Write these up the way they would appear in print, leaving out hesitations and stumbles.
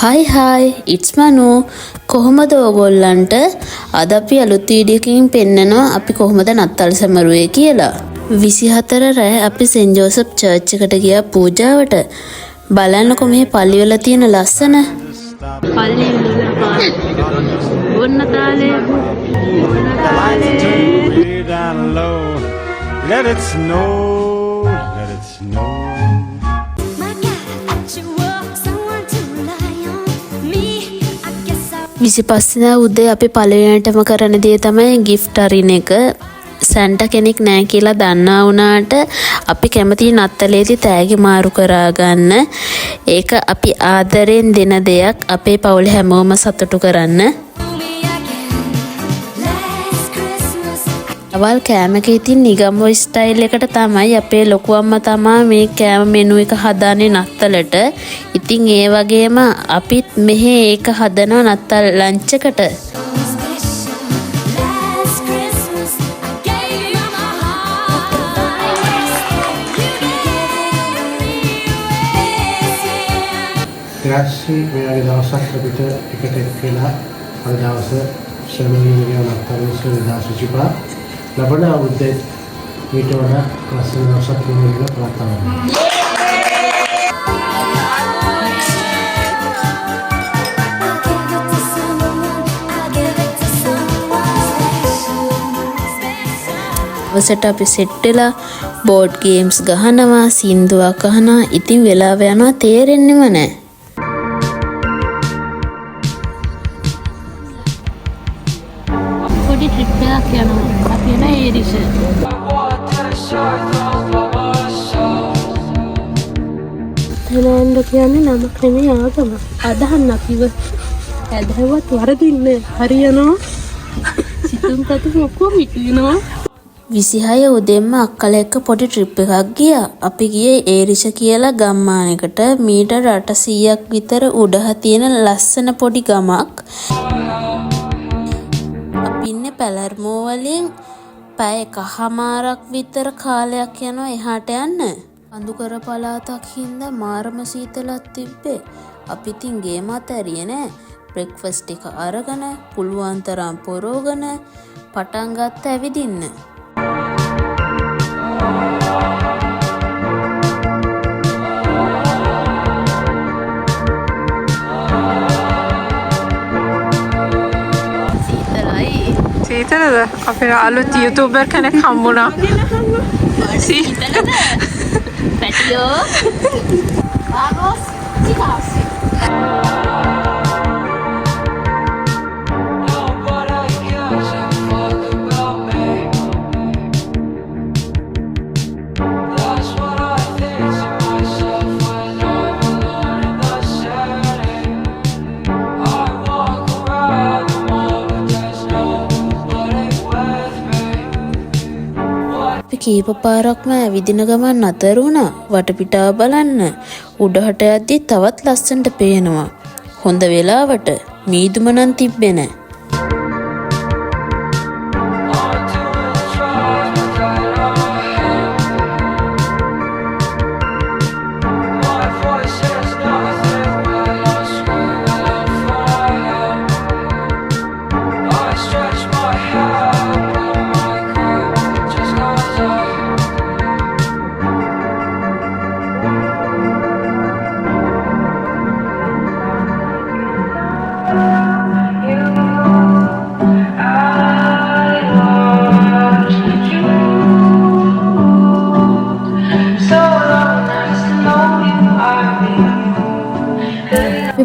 Hi, it's Manu. කොහොමද ඔයගොල්ලන්ට? අද අපි අලුත් වීඩියෝකින් පෙන්නනවා අපි කොහොමද නත්තල් සමරුවේ කියලා. 24 රෑ අපි සෙන්ට් ජෝසප් චර්ච් එකට ගියා පූජාවට. බලන්නකො මේ පල්ලිවල තියෙන ලස්සන. පල්ලිය ඔන්න තාලේ. Let it snow, let it snow. විසිපස්සිදා උදේ අපි පළවෙනිටම කරන දේ තමයි gift අරින එක. සැන්ටා කෙනෙක් නැහැ කියලා දන්නා වුණාට අපි කැමති නත්තලේදී තෑගි මාරු කරා ගන්න. ඒක අපි ආදරෙන් දෙන දෙයක්. අපේ පවුලේ හැමෝම සතුටු කරන්න. අවල් කෑම එක ඉතින් නිගම්ව ස්ටයිල් එකට තමයි අපේ ලොකු අම්මා තමා මේ කෑම මෙනු එක හදාන්නේ නත්තලට. ඉතින් ඒ වගේම අපිත් මෙහි ඒක හදනවා නත්තල් ලන්ච් එකට. ක්ලාසි මෙයාගේ දවසක් අපිට එකට එක්කලා අද දවසේ ශ්‍රමණීය නත්තල් සුවදාසුචිපා ලබන අවුරුද්දේ ඊට වඩා ලස්සන දවසක් වෙනවා කියලා ප්‍රාර්ථනා කරනවා. වසට අපි සෙට් වෙලා බෝඩ් ගේම්ස් ගහනවා, සින්දුවක් අහනවා. ඉතින් වෙලාව යනවා තේරෙන්නේම නැහැ. පොඩි ට්‍රිප් එකක් යනවා. අපි යන ඒරිෂ. තනන්න කියන්නේ නමක් නෙමෙයි ආගම. අදහන්න අපිව ඇදහුවත් වරදින්නේ. හරියනවා. සිතුම් පැතුම් ඔක්කොම ඉතිනවා. 26 උදෙන්ම අක්කලා එක්ක පොඩි ට්‍රිප් එකක් ගියා. අපි ගියේ ඒරිෂ කියලා ගම්මානයකට. මීටර් 800ක් විතර උඩහ තියෙන ලස්සන පොඩි ගමක්. අපි ඉන්නේ පැලර්මෝ වලින් පැය එකහමාරක් විතර කාලයක් යනවා එහාට යන්න. අඳුකර පළාතක් හින්දා මාරම සීතලක් තිබ්බේ. අපි ඉතින් ගේම අතරියේ නෑ. බ්‍රෙක්ෆාස්ට් එක අරගෙන පුළුවන් තරම් පොරෝගෙන පටන් ගත්ත ඇවිදින්න. සීතලද? අපේ අලුත් YouTuber කෙනෙක් හම්බුණා. පැටියෝ. ආගොස් සිකාසි. කීප පාරක්ම ඇවිදින ගමන් අතර වුණා. වටපිටාව බලන්න. උඩහට යද්දි තවත් ලස්සනට පේනවා. හොඳ වෙලාවට මීදුම නම් තිබ්බේ නැහැ.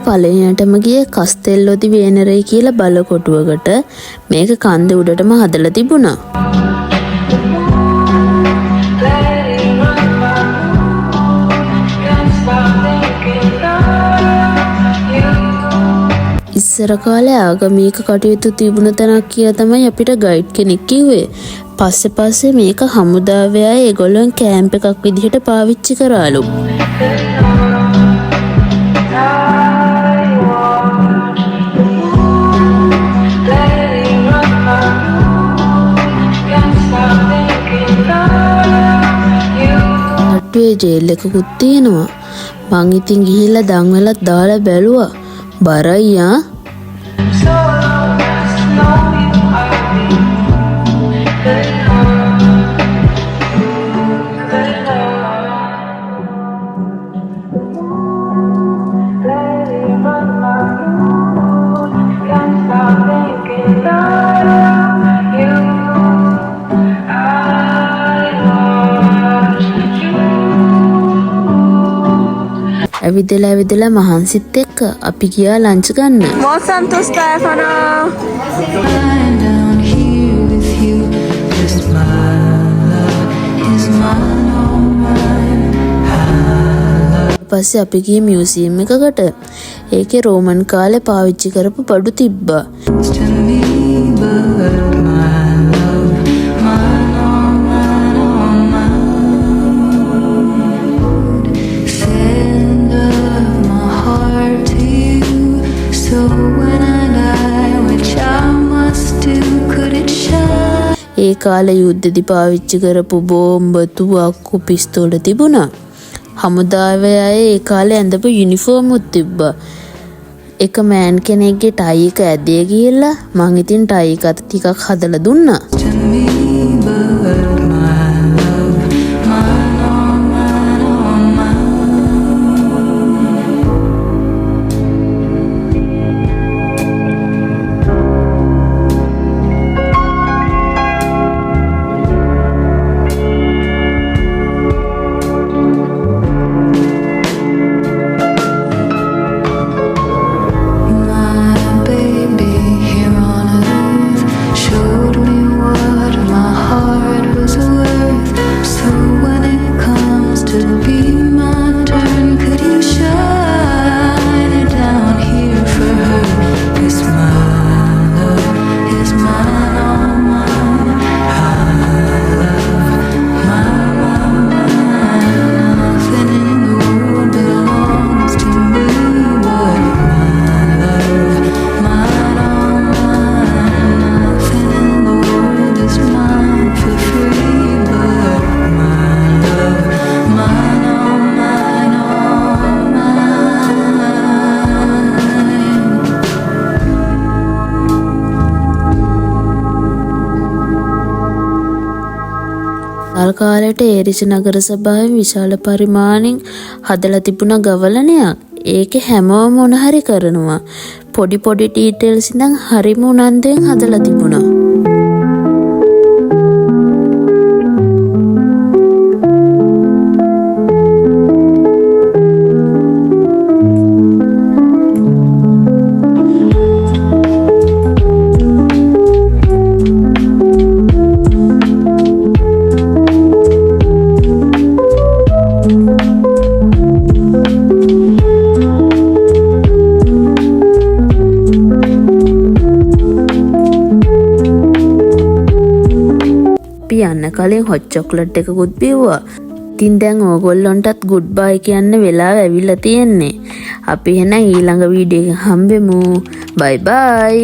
පළවෙනියටම ගියේ කස්තෙල්ලොදි වේනරේ කියලා බලකොටුවකට. මේක කන්දේ උඩටම හදලා තිබුණා. ඉස්සර කාලේ ආගමික කටයුතු තිබුණ තැනක් කියලා තමයි අපිට ගයිඩ් කෙනෙක් කිව්වේ. පස්සේ මේක හමුදාවේ අය ඒගොල්ලන් කැම්ප් එකක් විදිහට පාවිච්චි කරාලු. ගේට්ටුවේ ජේල් එකකුත් තියෙනවා. මං ඉතින් ගිහිල්ලා දන් වෙලත් දාලා බැලුවා. බරයි ආ. ඇවිදලා මහන්සිත් එක්ක අපි ගියා ලන්ච් ගන්න. Buon Santo Stefano! පස්සේ අපි ගියේ මියුසියම් එකකට. ඒකේ රෝමන් කාලේ පාවිච්චි කරපු බඩු තිබ්බා. ඒ කාලේ යුද්ධෙදි පාවිච්චි කරපු බෝම්බ, තුවක්කු, පිස්තෝල තිබුණා. හමුදාවේ අය ඒ කාලේ ඇඳපු යුනිෆෝම් උත් තිබ්බා. එක මෑන් කෙනෙක්ගේ ටයි එක ඇදේ ගිහිල්ලා මං ඉතින් ටයි එක ටිකක් හදලා දුන්නා. කාලයට ඒරිස නගර සභාවෙන් විශාල පරිමාණයෙන් හදලා තිබුණ ගවලනයක්. ඒකේ හැමෝම මොන හරි කරනවා. පොඩි ඩීටේල්ස් ඉඳන් හරිම උනන්දුවෙන් හදලා තිබුණා. යන්න කලින් හොට් චොක්ලට් එකකුත් බිව්වා. ඉතින් දැන් ඕගොල්ලන්ටත් ගුඩ් බයි කියන්න වෙලාව ඇවිල්ලා තියෙන්නේ. අපි එහෙනම් ඊළඟ වීඩියෝ එකෙන් හම්බෙමු. බයි බයි.